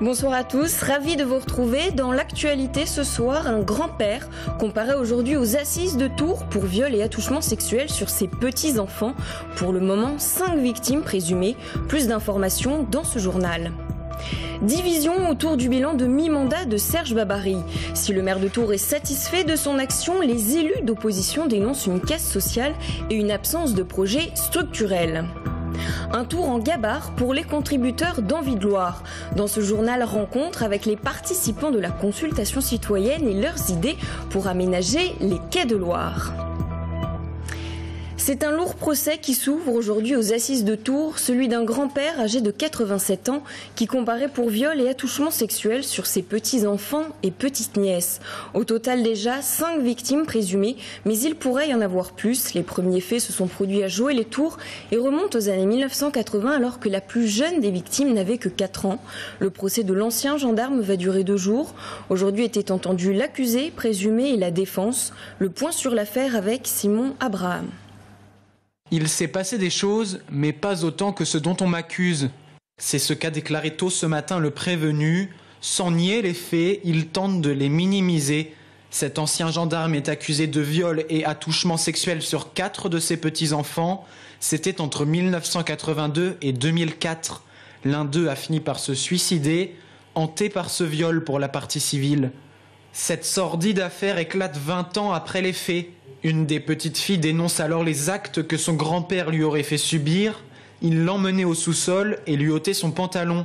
Bonsoir à tous, ravi de vous retrouver. Dans l'actualité ce soir, un grand-père comparé aujourd'hui aux assises de Tours pour viol et attouchement sexuel sur ses petits-enfants. Pour le moment, 5 victimes présumées. Plus d'informations dans ce journal. Division autour du bilan de mi-mandat de Serge Babary. Si le maire de Tours est satisfait de son action, les élus d'opposition dénoncent une casse sociale et une absence de projet structurel. Un tour en gabarre pour les contributeurs d'Envie de Loire. Dans ce journal, rencontre avec les participants de la consultation citoyenne et leurs idées pour aménager les quais de Loire. C'est un lourd procès qui s'ouvre aujourd'hui aux assises de Tours, celui d'un grand-père âgé de 87 ans qui comparait pour viol et attouchement sexuel sur ses petits-enfants et petites-nièces. Au total déjà 5 victimes présumées, mais il pourrait y en avoir plus. Les premiers faits se sont produits à Joué-les-Tours et remontent aux années 1980 alors que la plus jeune des victimes n'avait que 4 ans. Le procès de l'ancien gendarme va durer 2 jours. Aujourd'hui était entendu l'accusé, présumé et la défense. Le point sur l'affaire avec Simon Abraham. Il s'est passé des choses, mais pas autant que ce dont on m'accuse. C'est ce qu'a déclaré tôt ce matin le prévenu. Sans nier les faits, il tente de les minimiser. Cet ancien gendarme est accusé de viol et attouchement sexuel sur 4 de ses petits-enfants. C'était entre 1982 et 2004. L'un d'eux a fini par se suicider, hanté par ce viol pour la partie civile. Cette sordide affaire éclate 20 ans après les faits. Une des petites filles dénonce alors les actes que son grand-père lui aurait fait subir. Il l'emmenait au sous-sol et lui ôtait son pantalon.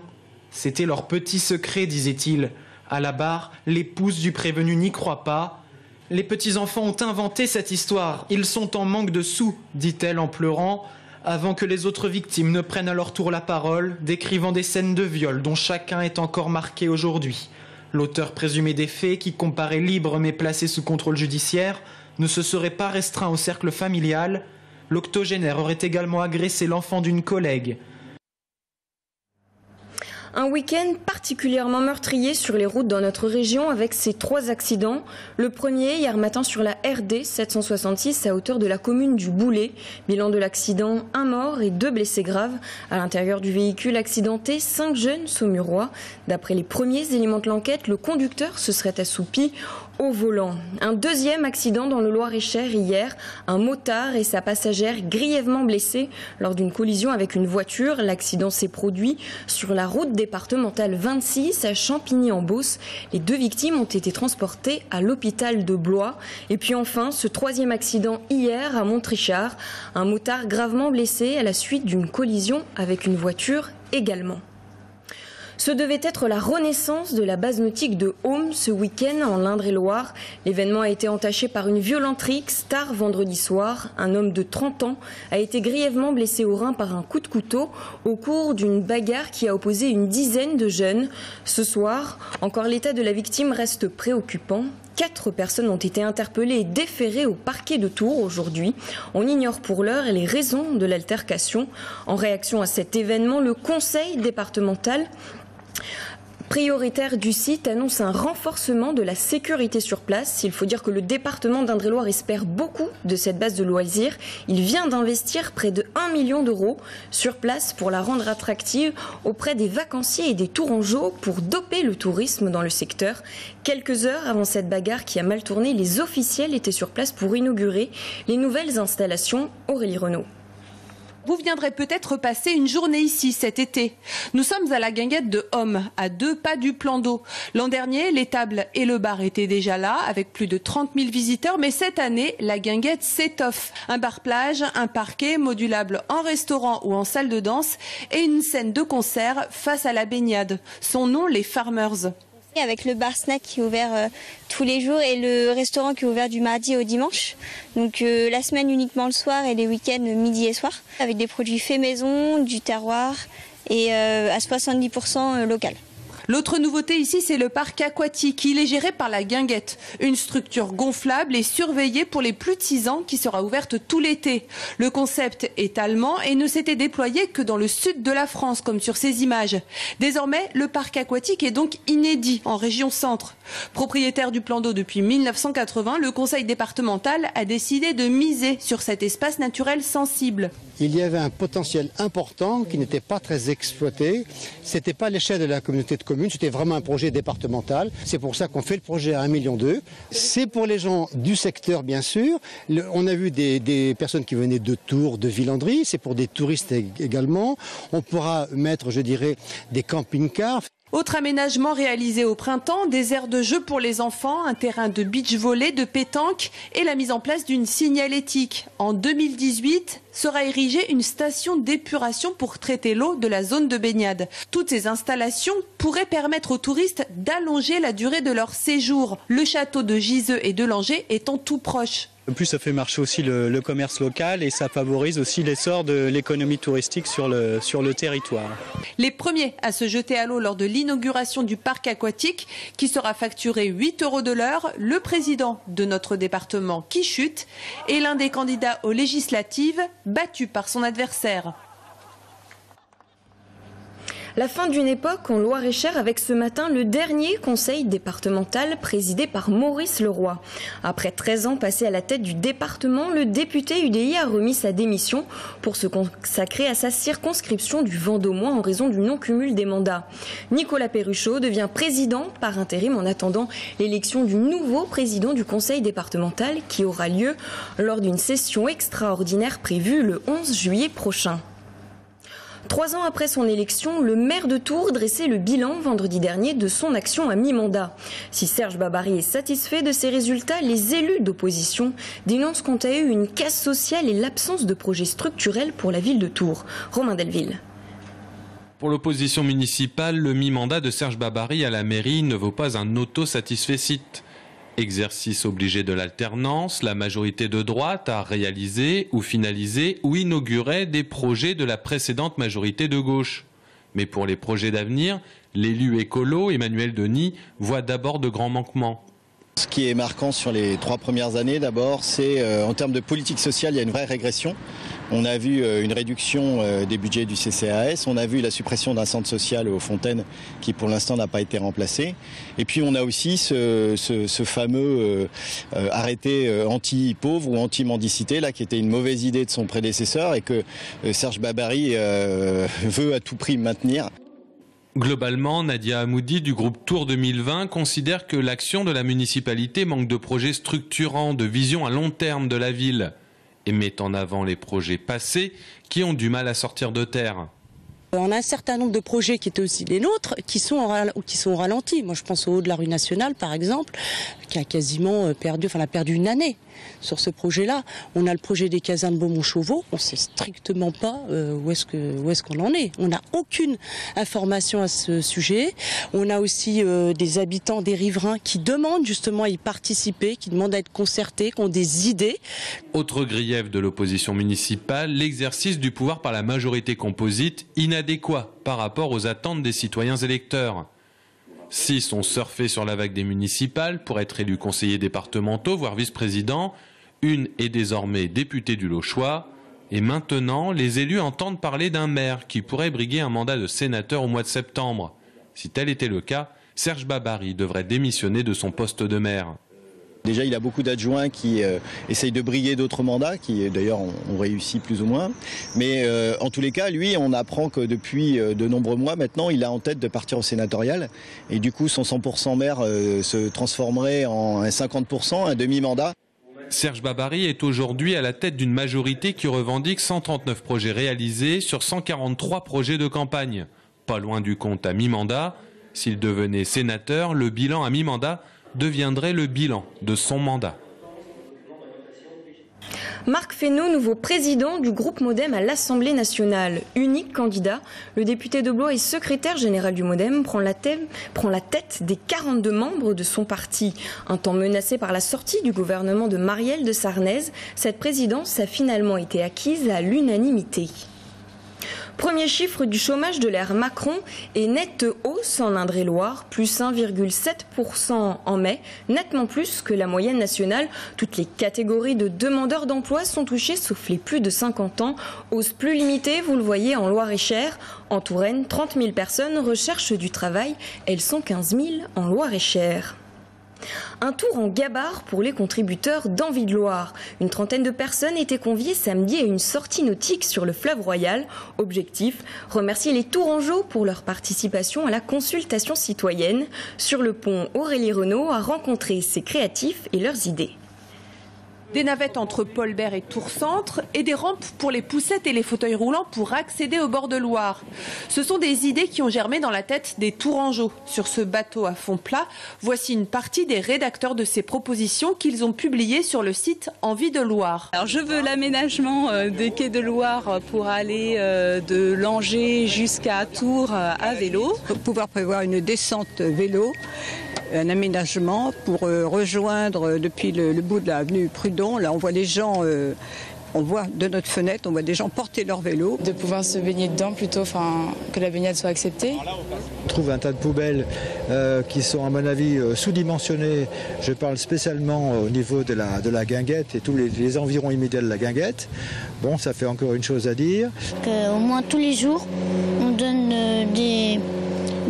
C'était leur petit secret, disait-il. À la barre, l'épouse du prévenu n'y croit pas. Les petits-enfants ont inventé cette histoire. Ils sont en manque de sous, dit-elle en pleurant, avant que les autres victimes ne prennent à leur tour la parole, décrivant des scènes de viol dont chacun est encore marqué aujourd'hui. L'auteur présumé des faits, qui comparaît libre mais placé sous contrôle judiciaire, ne se serait pas restreint au cercle familial. L'octogénaire aurait également agressé l'enfant d'une collègue. Un week-end particulièrement meurtrier sur les routes dans notre région avec ces 3 accidents. Le premier, hier matin sur la RD 766 à hauteur de la commune du Boulet. Bilan de l'accident, 1 mort et 2 blessés graves. À l'intérieur du véhicule accidenté, 5 jeunes saumurois. D'après les premiers éléments de l'enquête, le conducteur se serait assoupi au volant. Un deuxième accident dans le Loir-et-Cher hier. Un motard et sa passagère grièvement blessés lors d'une collision avec une voiture. L'accident s'est produit sur la route départementale 26 à Champigny-en-Beauce. Les 2 victimes ont été transportées à l'hôpital de Blois. Et puis enfin, ce 3e accident hier à Montrichard. Un motard gravement blessé à la suite d'une collision avec une voiture également. Ce devait être la renaissance de la base nautique de Aume ce week-end en Indre-et-Loire. L'événement a été entaché par une violente rixe tard vendredi soir. Un homme de 30 ans a été grièvement blessé au rein par un coup de couteau au cours d'une bagarre qui a opposé une dizaine de jeunes. Ce soir, encore l'état de la victime reste préoccupant. 4 personnes ont été interpellées et déférées au parquet de Tours aujourd'hui. On ignore pour l'heure les raisons de l'altercation. En réaction à cet événement, le conseil départemental prioritaire du site annonce un renforcement de la sécurité sur place. Il faut dire que le département d'Indre-et-Loire espère beaucoup de cette base de loisirs. Il vient d'investir près de 1 million d'euros sur place pour la rendre attractive auprès des vacanciers et des tourangeaux pour doper le tourisme dans le secteur. Quelques heures avant cette bagarre qui a mal tourné, les officiels étaient sur place pour inaugurer les nouvelles installations. Aurélie Renaud. Vous viendrez peut-être passer une journée ici cet été. Nous sommes à la guinguette de Aume, à 2 pas du plan d'eau. L'an dernier, les tables et le bar étaient déjà là, avec plus de 30 000 visiteurs. Mais cette année, la guinguette s'étoffe. Un bar-plage, un parquet modulable en restaurant ou en salle de danse et une scène de concert face à la baignade. Son nom, les Farmers. Avec le bar snack qui est ouvert tous les jours et le restaurant qui est ouvert du mardi au dimanche. Donc la semaine uniquement le soir et les week-ends midi et soir. Avec des produits faits maison, du terroir et à 70% local. L'autre nouveauté ici, c'est le parc aquatique. Il est géré par la Guinguette, une structure gonflable et surveillée pour les plus de 6 ans qui sera ouverte tout l'été. Le concept est allemand et ne s'était déployé que dans le sud de la France, comme sur ces images. Désormais, le parc aquatique est donc inédit en région centre. Propriétaire du plan d'eau depuis 1980, le conseil départemental a décidé de miser sur cet espace naturel sensible. Il y avait un potentiel important qui n'était pas très exploité. Ce n'était pas à l'échelle de la communauté de communes commune. C'était vraiment un projet départemental. C'est pour ça qu'on fait le projet à 1,2 million. C'est pour les gens du secteur, bien sûr. On a vu des personnes qui venaient de Tours, de Villandry. C'est pour des touristes également. On pourra mettre, je dirais, des camping-cars. Autre aménagement réalisé au printemps, des aires de jeu pour les enfants, un terrain de beach-volley, de pétanque et la mise en place d'une signalétique. En 2018, sera érigée une station d'épuration pour traiter l'eau de la zone de baignade. Toutes ces installations pourraient permettre aux touristes d'allonger la durée de leur séjour. Le château de Giseux et de Langeais étant tout proche. En plus, ça fait marcher aussi le commerce local et ça favorise aussi l'essor de l'économie touristique sur le territoire. Les premiers à se jeter à l'eau lors de l'inauguration du parc aquatique, qui sera facturé 8 € de l'heure, le président de notre département qui chute et l'un des candidats aux législatives battu par son adversaire. La fin d'une époque en Loir-et-Cher avec ce matin le dernier conseil départemental présidé par Maurice Leroy. Après 13 ans passés à la tête du département, le député UDI a remis sa démission pour se consacrer à sa circonscription du Vendômois en raison du non-cumul des mandats. Nicolas Perruchot devient président par intérim en attendant l'élection du nouveau président du conseil départemental qui aura lieu lors d'une session extraordinaire prévue le 11 juillet prochain. 3 ans après son élection, le maire de Tours dressait le bilan vendredi dernier de son action à mi-mandat. Si Serge Babary est satisfait de ses résultats, les élus d'opposition dénoncent quant à eux une casse sociale et l'absence de projet structurel pour la ville de Tours. Romain Delville. Pour l'opposition municipale, le mi-mandat de Serge Babary à la mairie ne vaut pas un auto-satisfecit. Exercice obligé de l'alternance, la majorité de droite a réalisé ou finalisé ou inauguré des projets de la précédente majorité de gauche. Mais pour les projets d'avenir, l'élu écolo Emmanuel Denis voit d'abord de grands manquements. Ce qui est marquant sur les 3 premières années, d'abord, c'est en termes de politique sociale, il y a une vraie régression. On a vu une réduction des budgets du CCAS, on a vu la suppression d'un centre social aux Fontaines qui pour l'instant n'a pas été remplacé. Et puis on a aussi ce fameux arrêté anti-pauvre ou anti-mendicité là, qui était une mauvaise idée de son prédécesseur et que Serge Babary veut à tout prix maintenir. Globalement, Nadia Hamoudi du groupe Tours 2020 considère que l'action de la municipalité manque de projets structurants, de vision à long terme de la ville et met en avant les projets passés qui ont du mal à sortir de terre. On a un certain nombre de projets qui étaient aussi les nôtres, qui sont au ralenti. Moi, je pense au haut de la rue nationale, par exemple, qui a quasiment perdu, a perdu une année sur ce projet-là. On a le projet des casernes Beaumont-Chauveau. On ne sait strictement pas où est-ce qu'on en est. On n'a aucune information à ce sujet. On a aussi des habitants, des riverains qui demandent justement à y participer, qui demandent à être concertés, qui ont des idées. Autre grief de l'opposition municipale, l'exercice du pouvoir par la majorité composite inadéquat par rapport aux attentes des citoyens électeurs. 6 ont surfé sur la vague des municipales pour être élus conseillers départementaux, voire vice-présidents. Une est désormais députée du Lochois. Et maintenant, les élus entendent parler d'un maire qui pourrait briguer un mandat de sénateur au mois de septembre. Si tel était le cas, Serge Babary devrait démissionner de son poste de maire. Déjà, il a beaucoup d'adjoints qui essayent de briguer d'autres mandats, qui d'ailleurs ont réussi plus ou moins. Mais en tous les cas, lui, on apprend que depuis de nombreux mois maintenant, il a en tête de partir au sénatorial. Et du coup, son 100% maire se transformerait en un 50%, un demi-mandat. Serge Babary est aujourd'hui à la tête d'une majorité qui revendique 139 projets réalisés sur 143 projets de campagne. Pas loin du compte à mi-mandat. S'il devenait sénateur, le bilan à mi-mandat deviendrait le bilan de son mandat. Marc Fesneau, nouveau président du groupe Modem à l'Assemblée nationale. Unique candidat, le député de Blois et secrétaire général du Modem prend la tête des 42 membres de son parti. Un temps menacé par la sortie du gouvernement de Marielle de Sarnez, cette présidence a finalement été acquise à l'unanimité. Premier chiffre du chômage de l'ère Macron et nette hausse en Indre-et-Loire, plus 1,7% en mai, nettement plus que la moyenne nationale. Toutes les catégories de demandeurs d'emploi sont touchées sauf les plus de 50 ans. Hausse plus limitée, vous le voyez, en Loire-et-Cher. En Touraine, 30 000 personnes recherchent du travail. Elles sont 15 000 en Loire-et-Cher. Un tour en gabarre pour les contributeurs d'Envie de Loire. Une trentaine de personnes étaient conviées samedi à une sortie nautique sur le fleuve Royal. Objectif, remercier les Tourangeaux pour leur participation à la consultation citoyenne. Sur le pont, Aurélie Renaud a rencontré ses créatifs et leurs idées. Des navettes entre Paulbert et Tours-Centre et des rampes pour les poussettes et les fauteuils roulants pour accéder au bord de Loire. Ce sont des idées qui ont germé dans la tête des Tourangeaux. Sur ce bateau à fond plat, voici une partie des rédacteurs de ces propositions qu'ils ont publiées sur le site Envie de Loire. Alors je veux l'aménagement des quais de Loire pour aller de Langeais jusqu'à Tours à vélo. Pour pouvoir prévoir une descente vélo, un aménagement pour rejoindre depuis le bout de l'avenue Prud'hon. Là, on voit les gens, on voit de notre fenêtre, on voit des gens porter leur vélo. De pouvoir se baigner dedans plutôt, que la baignade soit acceptée. On trouve un tas de poubelles qui sont à mon avis sous-dimensionnées. Je parle spécialement au niveau de la guinguette et tous les environs immédiats de la guinguette. Bon, ça fait encore une chose à dire. Au moins tous les jours, on donne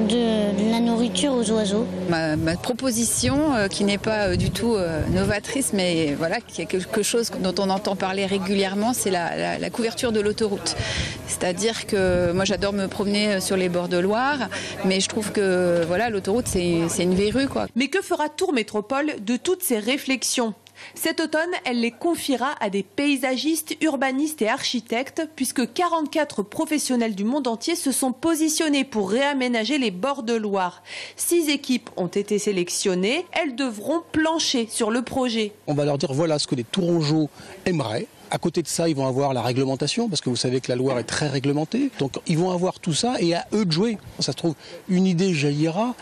de la nourriture aux oiseaux. Ma proposition, qui n'est pas du tout novatrice, mais voilà, qui est quelque chose dont on entend parler régulièrement, c'est la couverture de l'autoroute. C'est-à-dire que moi j'adore me promener sur les bords de Loire, mais je trouve que voilà, l'autoroute c'est une verrue, quoi. Mais que fera Tours Métropole de toutes ces réflexions ? Cet automne, elle les confiera à des paysagistes, urbanistes et architectes, puisque 44 professionnels du monde entier se sont positionnés pour réaménager les bords de Loire. 6 équipes ont été sélectionnées, elles devront plancher sur le projet. On va leur dire voilà ce que les Tourangeaux aimeraient. À côté de ça, ils vont avoir la réglementation, parce que vous savez que la Loire est très réglementée. Donc ils vont avoir tout ça et à eux de jouer. Ça se trouve, une idée jaillira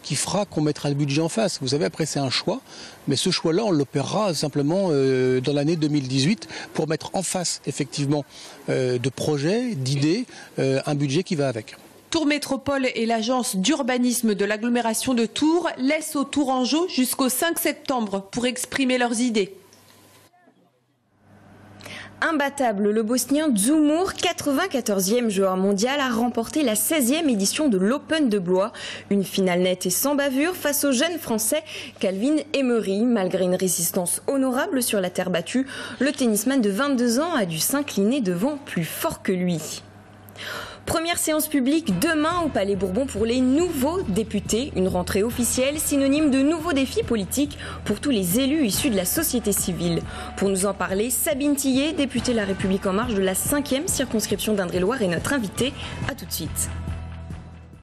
qui fera qu'on mettra le budget en face. Vous savez, après c'est un choix, mais ce choix-là, on l'opérera simplement dans l'année 2018 pour mettre en face, effectivement, de projets, d'idées, un budget qui va avec. Tours Métropole et l'agence d'urbanisme de l'agglomération de Tours laissent aux Tourangeaux jusqu'au 5 septembre pour exprimer leurs idées. Imbattable, le Bosnien Dzumhur, 94e joueur mondial, a remporté la 16e édition de l'Open de Blois. Une finale nette et sans bavure face au jeune Français Calvin Emery. Malgré une résistance honorable sur la terre battue, le tennisman de 22 ans a dû s'incliner devant plus fort que lui. Première séance publique demain au Palais Bourbon pour les nouveaux députés. Une rentrée officielle synonyme de nouveaux défis politiques pour tous les élus issus de la société civile. Pour nous en parler, Sabine Tillet, députée La République En Marche de la 5e circonscription d'Indre-et-Loire, est notre invitée. A tout de suite.